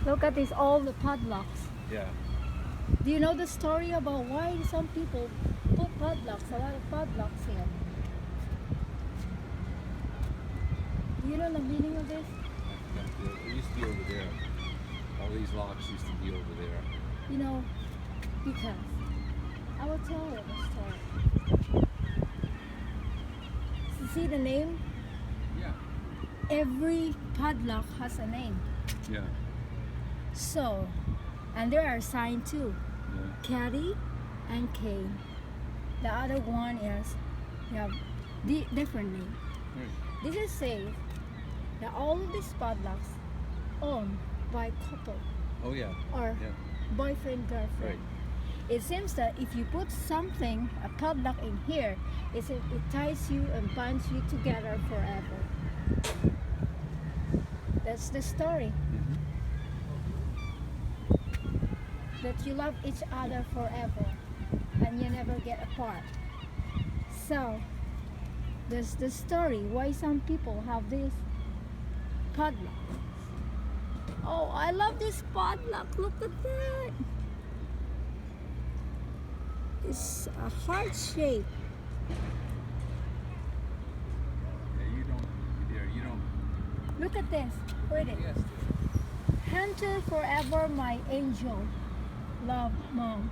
Look at this, all the padlocks. Yeah. Do you know the story about why some people put padlocks, a lot of padlocks here? Do you know the meaning of this? It used to be over there. All these locks used to be over there. You know, because I will tell you the story. You see the name? Yeah. Every padlock has a name. Yeah. So, and there are signs too. Yeah. Caddy and Kane. The other one is, you have different name. Right. This is safe that all of these padlocks owned by couple Oh yeah. or Yeah. boyfriend girlfriend. Right. It seems that if you put something, a padlock in here, it ties you and binds you together forever. That's the story. Mm-hmm. That you love each other forever and you never get apart. So that's the story why some people have this padlock. Oh, I love this padlock. Look at that. It's a heart shape. Yeah, you don't. Look at this. Read it. Yes. Hunter forever, my angel. Love, Mom.